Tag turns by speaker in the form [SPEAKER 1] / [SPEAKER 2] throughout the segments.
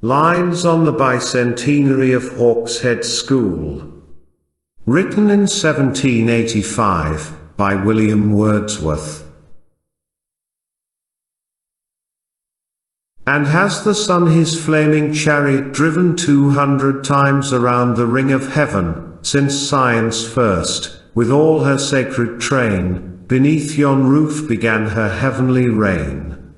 [SPEAKER 1] Lines on the Bicentenary of Hawkshead School. Written in 1785, by William Wordsworth. And has the sun his flaming chariot driven 200 times around the ring of heaven, since science first, with all her sacred train, beneath yon roof began her heavenly reign?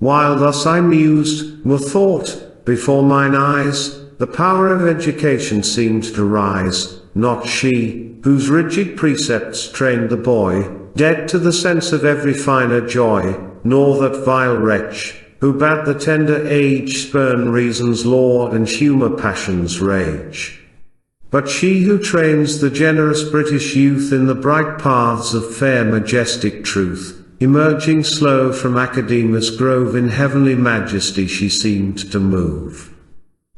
[SPEAKER 1] While thus I mused, methought, before mine eyes, the power of education seemed to rise, not she, whose rigid precepts trained the boy, dead to the sense of every finer joy, nor that vile wretch, who bade the tender age spurn reason's law and humour passion's rage. But she who trains the generous British youth in the bright paths of fair majestic truth, emerging slow from Academa's grove in heavenly majesty she seemed to move.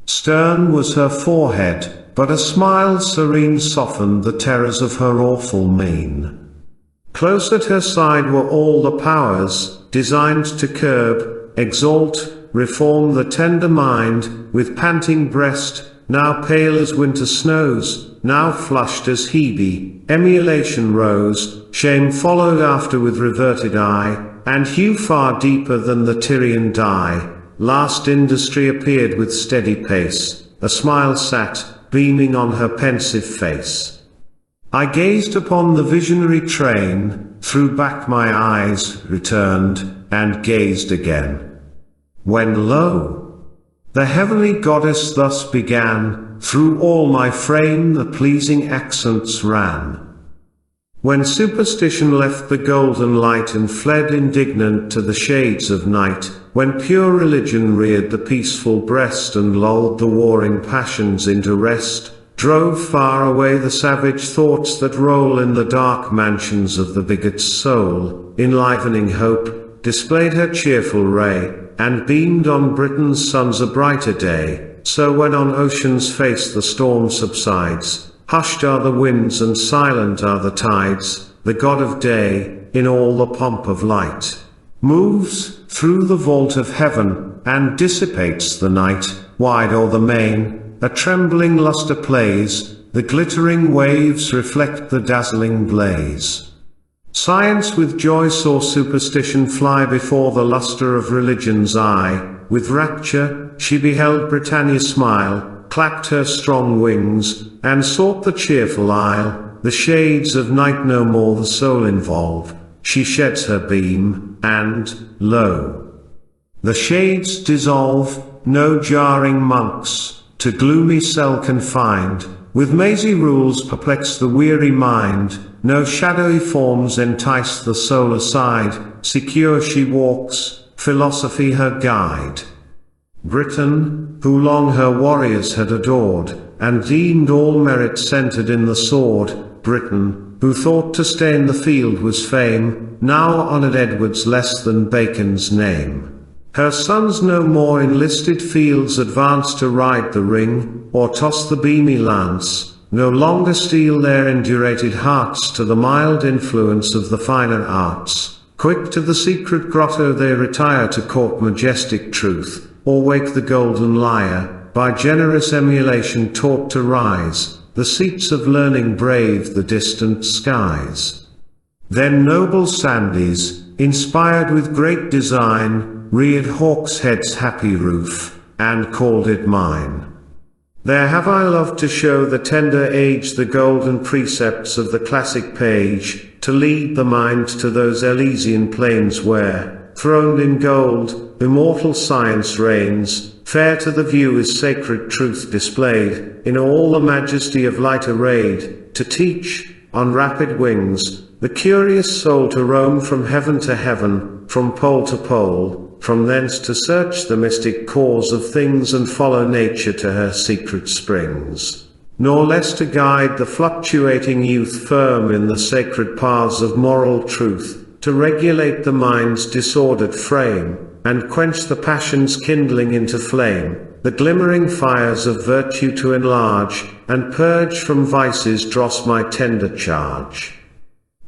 [SPEAKER 1] Stern was her forehead, but a smile serene softened the terrors of her awful mien. Close at her side were all the powers, designed to curb, exalt, reform the tender mind, with panting breast, now pale as winter snows, now flushed as Hebe, emulation rose, shame followed after with reverted eye, and hue far deeper than the Tyrian dye. Last industry appeared with steady pace, a smile sat, beaming on her pensive face. I gazed upon the visionary train, threw back my eyes, returned, and gazed again. When lo! The heavenly goddess thus began, through all my frame the pleasing accents ran. When superstition left the golden light and fled indignant to the shades of night, when pure religion reared the peaceful breast and lulled the warring passions into rest, drove far away the savage thoughts that roll in the dark mansions of the bigot's soul, enlivening hope, displayed her cheerful ray, and beamed on Britain's sons a brighter day. So when on ocean's face the storm subsides, hushed are the winds and silent are the tides, the God of day, in all the pomp of light, moves through the vault of heaven, and dissipates the night. Wide o'er the main, a trembling lustre plays, the glittering waves reflect the dazzling blaze. Science with joy saw superstition fly before the lustre of religion's eye. With rapture, she beheld Britannia smile, clapped her strong wings, and sought the cheerful isle. The shades of night no more the soul involve, she sheds her beam, and, lo! The shades dissolve, no jarring monks, to gloomy cell confined, with mazy rules perplex the weary mind, no shadowy forms entice the soul aside, secure she walks, philosophy her guide. Britain, who long her warriors had adored, and deemed all merit centered in the sword, Britain, who thought to stain the field was fame, now honored Edward's less than Bacon's name. Her sons no more in listed fields advance to ride the ring, or toss the beamy lance, no longer steel their indurated hearts to the mild influence of the finer arts. Quick to the secret grotto they retire to court majestic truth, or wake the golden lyre, by generous emulation taught to rise. The seats of learning brave the distant skies. Then noble Sandys, inspired with great design, reared Hawkshead's happy roof, and called it mine. There have I loved to show the tender age the golden precepts of the classic page, to lead the mind to those Elysian plains where, throned in gold, immortal science reigns. Fair to the view is sacred truth displayed, in all the majesty of light arrayed, to teach, on rapid wings, the curious soul to roam from heaven to heaven, from pole to pole, from thence to search the mystic cause of things and follow nature to her secret springs. Nor less to guide the fluctuating youth firm in the sacred paths of moral truth, to regulate the mind's disordered frame, and quench the passions kindling into flame, the glimmering fires of virtue to enlarge, and purge from vices dross my tender charge.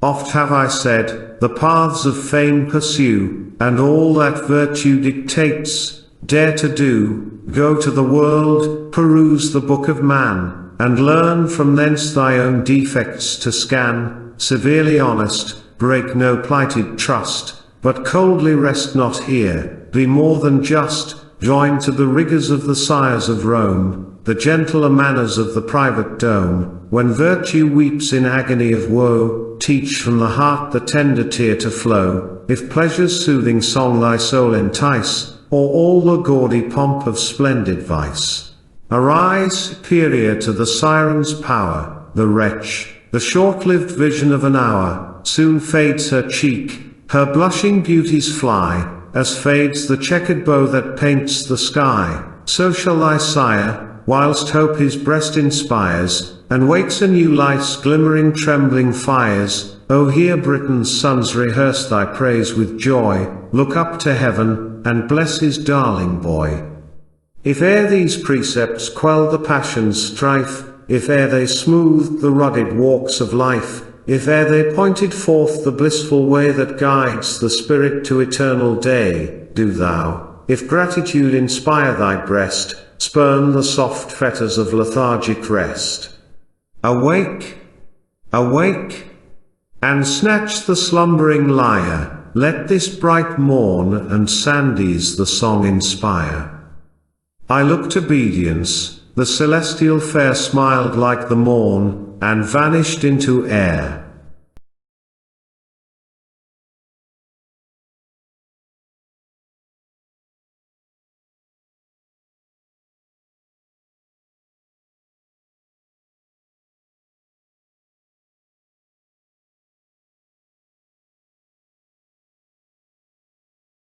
[SPEAKER 1] Oft have I said, the paths of fame pursue, and all that virtue dictates, dare to do, go to the world, peruse the book of man, and learn from thence thy own defects to scan, severely honest, break no plighted trust, but coldly rest not here, be more than just, join to the rigours of the sires of Rome, the gentler manners of the private dome, when virtue weeps in agony of woe, teach from the heart the tender tear to flow, if pleasure's soothing song thy soul entice, or all the gaudy pomp of splendid vice. Arise, superior to the siren's power, the wretch, the short-lived vision of an hour, soon fades her cheek, her blushing beauties fly, as fades the checkered bow that paints the sky, so shall thy sire, whilst hope his breast inspires, and wakes anew life's glimmering trembling fires, O hear Britain's sons rehearse thy praise with joy, look up to heaven, and bless his darling boy. If e'er these precepts quell the passion's strife, if e'er they smoothed the rugged walks of life, if e'er they pointed forth the blissful way that guides the spirit to eternal day, do thou, if gratitude inspire thy breast, spurn the soft fetters of lethargic rest. Awake! Awake! And snatch the slumbering lyre, let this bright morn and Sandys the song inspire. I looked obedience, the celestial fair smiled like the morn, and vanished into air.